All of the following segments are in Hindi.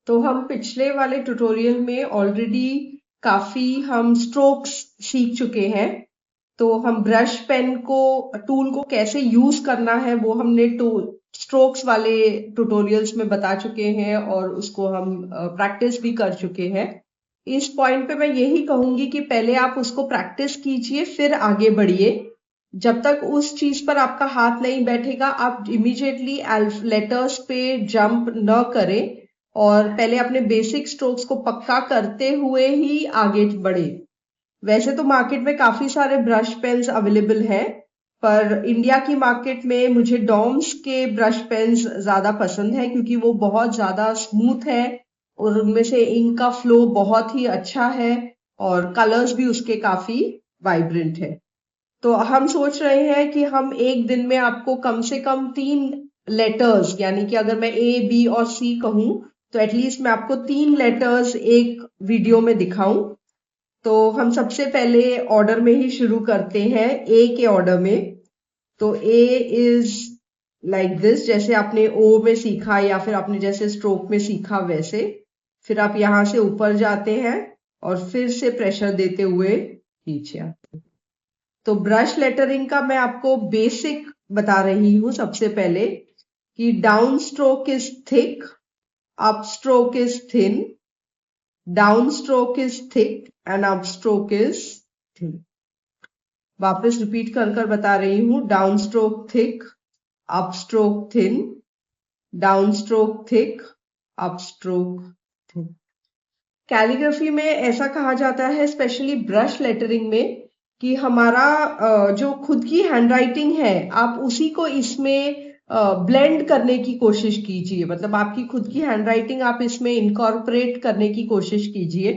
तो हम पिछले वाले ट्यूटोरियल में ऑलरेडी काफी हम स्ट्रोक्स सीख चुके हैं। तो हम ब्रश पेन को टूल को कैसे यूज करना है वो हमने स्ट्रोक्स वाले ट्यूटोरियल्स में बता चुके हैं और उसको हम प्रैक्टिस भी कर चुके हैं। इस पॉइंट पे मैं यही कहूंगी कि पहले आप उसको प्रैक्टिस कीजिए फिर आगे बढ़िए। जब तक उस चीज पर आपका हाथ नहीं बैठेगा आप इमीडिएटली लेटर्स पे जंप न करें और पहले अपने बेसिक स्ट्रोक्स को पक्का करते हुए ही आगे बढ़े। वैसे तो मार्केट में काफी सारे ब्रश पेन्स अवेलेबल हैं, पर इंडिया की मार्केट में मुझे डॉम्स के ब्रश पेन्स ज्यादा पसंद है क्योंकि वो बहुत ज्यादा स्मूथ है और उनमें से इंक का फ्लो बहुत ही अच्छा है और कलर्स भी उसके काफी वाइब्रेंट है। तो हम सोच रहे हैं कि हम एक दिन में आपको कम से कम 3 लेटर्स, यानी कि अगर मैं ए बी और सी कहूं तो एटलीस्ट मैं आपको 3 लेटर्स एक वीडियो में दिखाऊं। तो हम सबसे पहले ऑर्डर में ही शुरू करते हैं, ए के ऑर्डर में। तो ए इज लाइक दिस, जैसे आपने ओ में सीखा या फिर आपने जैसे स्ट्रोक में सीखा वैसे। फिर आप यहां से ऊपर जाते हैं और फिर से प्रेशर देते हुए नीचे आते हैं। तो ब्रश लेटरिंग का मैं आपको बेसिक बता रही हूं सबसे पहले कि down stroke is thick, up stroke is thin, down stroke is thick and up stroke is thin. वापस रिपीट कर कर बता रही हूं, down stroke thick, up stroke thin, down stroke thick, up stroke thin. Calligraphy में ऐसा कहा जाता है, स्पेशली ब्रश लेटरिंग में, कि हमारा जो खुद की हैंडराइटिंग है आप उसी को इसमें ब्लेंड करने की कोशिश कीजिए। मतलब आपकी खुद की हैंडराइटिंग आप इसमें इनकॉर्पोरेट करने की कोशिश कीजिए।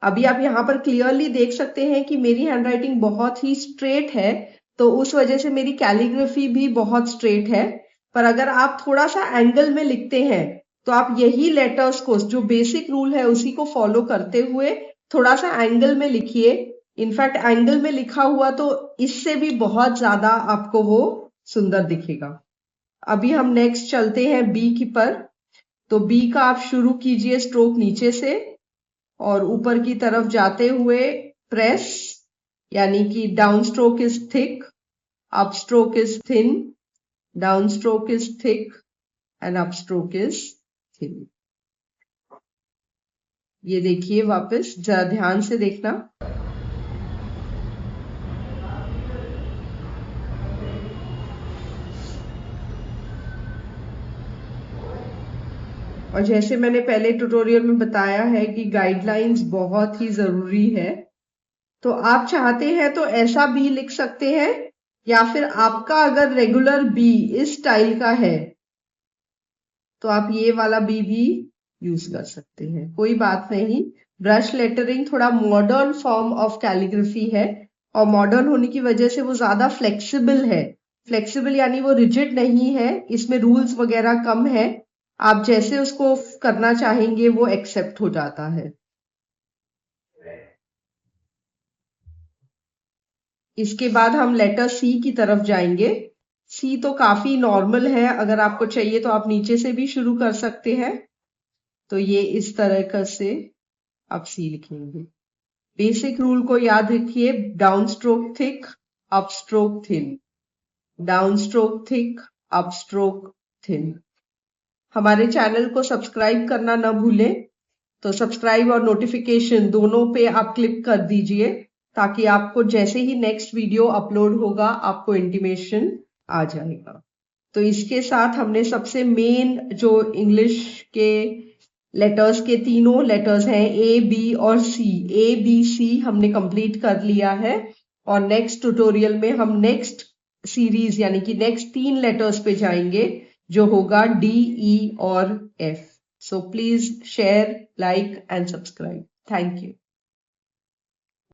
अभी आप यहाँ पर क्लियरली देख सकते हैं कि मेरी हैंडराइटिंग बहुत ही स्ट्रेट है, तो उस वजह से मेरी कैलीग्राफी भी बहुत स्ट्रेट है। पर अगर आप थोड़ा सा एंगल में लिखते हैं तो आप यही लेटर्स को, जो बेसिक रूल है उसी को फॉलो करते हुए थोड़ा सा एंगल में लिखिए। इनफैक्ट एंगल में लिखा हुआ तो इससे भी बहुत ज्यादा आपको वो सुंदर दिखेगा। अभी हम नेक्स्ट चलते हैं बी की पर। तो बी का आप शुरू कीजिए स्ट्रोक नीचे से और ऊपर की तरफ जाते हुए प्रेस, यानी कि down stroke is thick, up stroke is thin, down stroke is thick and up stroke is thin. ये देखिए, वापस जरा ध्यान से देखना। और जैसे मैंने पहले ट्यूटोरियल में बताया है कि गाइडलाइंस बहुत ही जरूरी है। तो आप चाहते हैं तो ऐसा बी लिख सकते हैं, या फिर आपका अगर रेगुलर बी इस स्टाइल का है तो आप ये वाला बी भी यूज कर सकते हैं, कोई बात नहीं। ब्रश लेटरिंग थोड़ा मॉडर्न फॉर्म ऑफ कैलीग्राफी है और मॉडर्न होने की वजह से वो ज्यादा फ्लेक्सिबल है। फ्लेक्सिबल यानी वो रिजिड नहीं है, इसमें रूल्स वगैरह कम है। आप जैसे उसको करना चाहेंगे वो एक्सेप्ट हो जाता है। इसके बाद हम लेटर सी की तरफ जाएंगे। सी तो काफी नॉर्मल है, अगर आपको चाहिए तो आप नीचे से भी शुरू कर सकते हैं। तो ये इस तरह से आप सी लिखेंगे। बेसिक रूल को याद रखिए, down stroke thick, up stroke thin, down stroke thick, up stroke thin. हमारे चैनल को सब्सक्राइब करना ना भूलें। तो सब्सक्राइब और नोटिफिकेशन दोनों पे आप क्लिक कर दीजिए ताकि आपको जैसे ही नेक्स्ट वीडियो अपलोड होगा आपको इंटीमेशन आ जाएगा। तो इसके साथ हमने सबसे मेन जो इंग्लिश के लेटर्स के तीनों लेटर्स हैं ए बी और सी, ए बी सी हमने कंप्लीट कर लिया है। और नेक्स्ट ट्यूटोरियल में हम नेक्स्ट सीरीज यानी कि नेक्स्ट 3 लेटर्स पे जाएंगे जो होगा डी, ई और F. So please share, like and subscribe. Thank you.